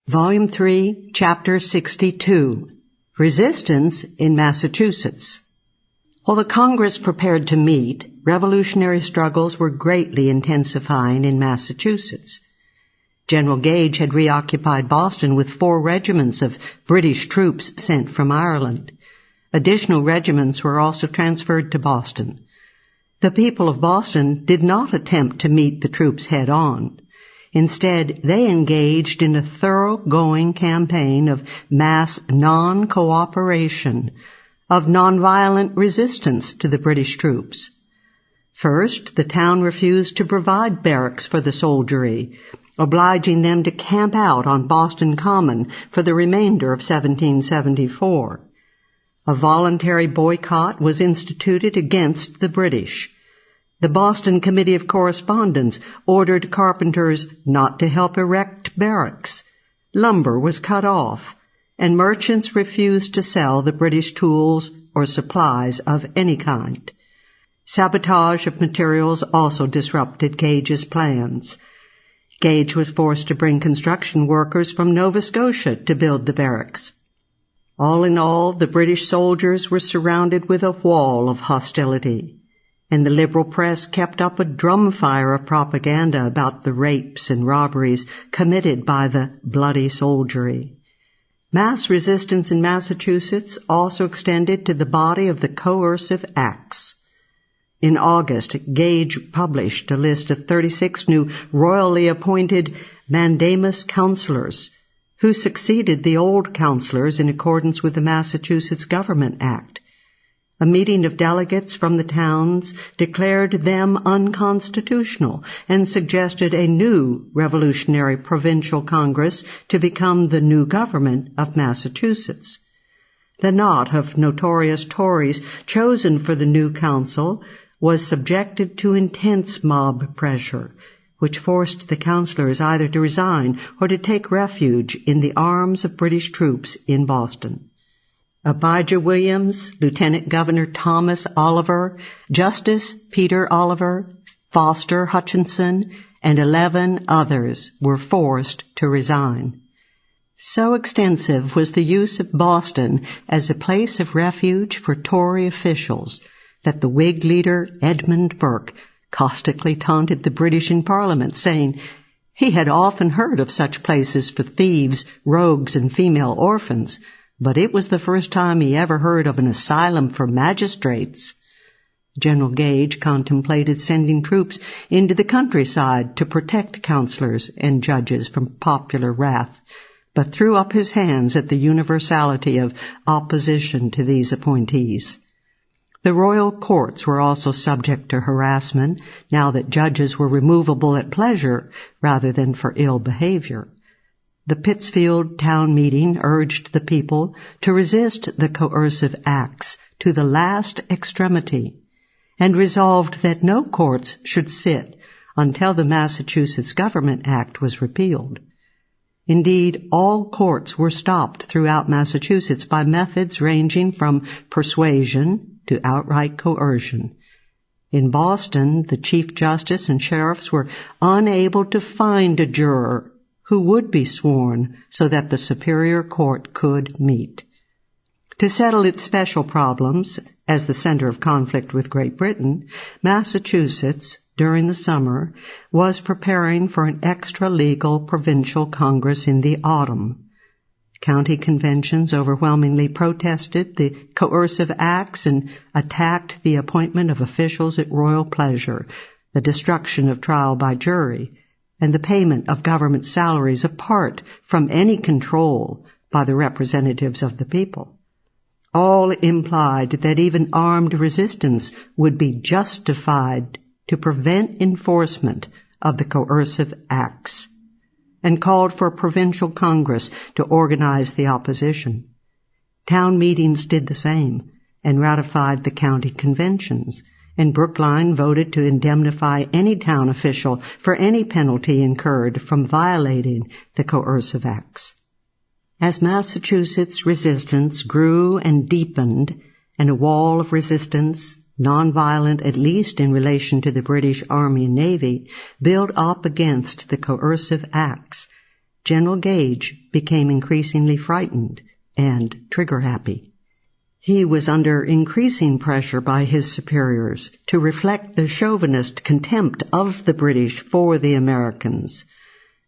Volume 3, Chapter 62, Resistance in Massachusetts. While the Congress prepared to meet, revolutionary struggles were greatly intensifying in Massachusetts. General Gage had reoccupied Boston with 4 regiments of British troops sent from Ireland. Additional regiments were also transferred to Boston. The people of Boston did not attempt to meet the troops head-on. Instead, they engaged in a thoroughgoing campaign of mass non-cooperation, of nonviolent resistance to the British troops. First, the town refused to provide barracks for the soldiery, obliging them to camp out on Boston Common for the remainder of 1774. A voluntary boycott was instituted against the British. The Boston Committee of Correspondence ordered carpenters not to help erect barracks. Lumber was cut off, and merchants refused to sell the British tools or supplies of any kind. Sabotage of materials also disrupted Gage's plans. Gage was forced to bring construction workers from Nova Scotia to build the barracks. All in all, the British soldiers were surrounded with a wall of hostility, and the liberal press kept up a drumfire of propaganda about the rapes and robberies committed by the bloody soldiery. Mass resistance in Massachusetts also extended to the body of the coercive acts. In August, Gage published a list of 36 new royally appointed mandamus councilors, who succeeded the old councilors in accordance with the Massachusetts Government Act. A meeting of delegates from the towns declared them unconstitutional and suggested a new revolutionary provincial Congress to become the new government of Massachusetts. The knot of notorious Tories chosen for the new council was subjected to intense mob pressure, which forced the councillors either to resign or to take refuge in the arms of British troops in Boston. Abijah Williams, Lieutenant Governor Thomas Oliver, Justice Peter Oliver, Foster Hutchinson, and 11 others were forced to resign. So extensive was the use of Boston as a place of refuge for Tory officials that the Whig leader Edmund Burke caustically taunted the British in Parliament, saying he had often heard of such places for thieves, rogues, and female orphans, but it was the first time he ever heard of an asylum for magistrates. General Gage contemplated sending troops into the countryside to protect councillors and judges from popular wrath, but threw up his hands at the universality of opposition to these appointees. The royal courts were also subject to harassment, now that judges were removable at pleasure rather than for ill behavior. The Pittsfield town meeting urged the people to resist the coercive acts to the last extremity, and resolved that no courts should sit until the Massachusetts Government Act was repealed. Indeed, all courts were stopped throughout Massachusetts by methods ranging from persuasion to outright coercion. In Boston, the Chief Justice and sheriffs were unable to find a juror who would be sworn so that the Superior Court could meet. To settle its special problems, as the center of conflict with Great Britain, Massachusetts, during the summer, was preparing for an extra-legal provincial Congress in the autumn. County conventions overwhelmingly protested the coercive acts and attacked the appointment of officials at royal pleasure, the destruction of trial by jury, and the payment of government salaries apart from any control by the representatives of the people. All implied that even armed resistance would be justified to prevent enforcement of the coercive acts, and called for a provincial Congress to organize the opposition. Town meetings did the same and ratified the county conventions, and Brookline voted to indemnify any town official for any penalty incurred from violating the coercive acts. As Massachusetts resistance grew and deepened, and a wall of resistance, nonviolent at least in relation to the British Army and Navy, built up against the coercive acts, General Gage became increasingly frightened and trigger-happy. He was under increasing pressure by his superiors to reflect the chauvinist contempt of the British for the Americans.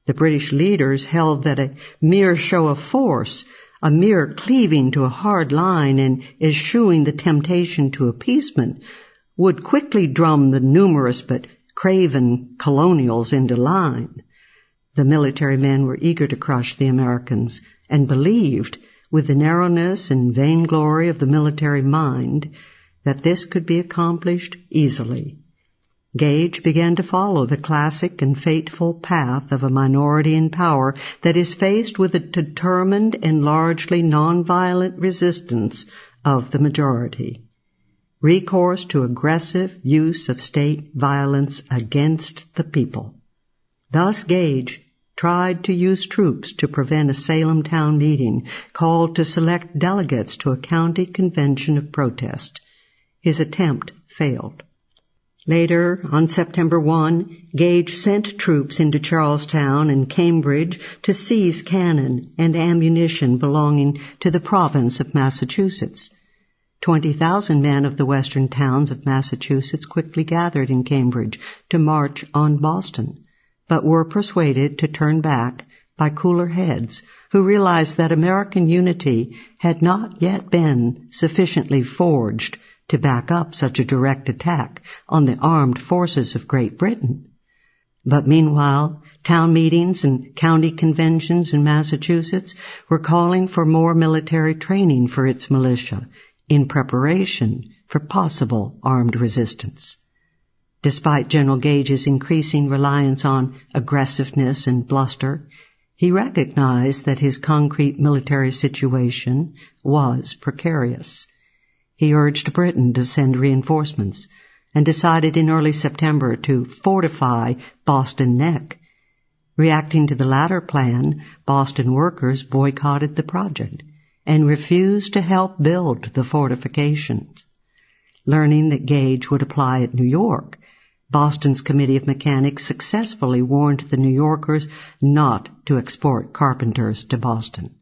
The British leaders held that a mere show of force, a mere cleaving to a hard line and eschewing the temptation to appeasement, would quickly drum the numerous but craven colonials into line. The military men were eager to crush the Americans and believed, with the narrowness and vainglory of the military mind, that this could be accomplished easily. Gage began to follow the classic and fateful path of a minority in power that is faced with a determined and largely nonviolent resistance of the majority. Recourse to aggressive use of state violence against the people. Thus Gage tried to use troops to prevent a Salem town meeting called to select delegates to a county convention of protest. His attempt failed. Later, on September 1, Gage sent troops into Charlestown and Cambridge to seize cannon and ammunition belonging to the province of Massachusetts. 20,000 men of the western towns of Massachusetts quickly gathered in Cambridge to march on Boston, but were persuaded to turn back by cooler heads who realized that American unity had not yet been sufficiently forged to back up such a direct attack on the armed forces of Great Britain. But meanwhile, town meetings and county conventions in Massachusetts were calling for more military training for its militia in preparation for possible armed resistance. Despite General Gage's increasing reliance on aggressiveness and bluster, he recognized that his concrete military situation was precarious. He urged Britain to send reinforcements and decided in early September to fortify Boston Neck. Reacting to the latter plan, Boston workers boycotted the project and refused to help build the fortifications. Learning that Gage would apply at New York, Boston's Committee of Mechanics successfully warned the New Yorkers not to export carpenters to Boston.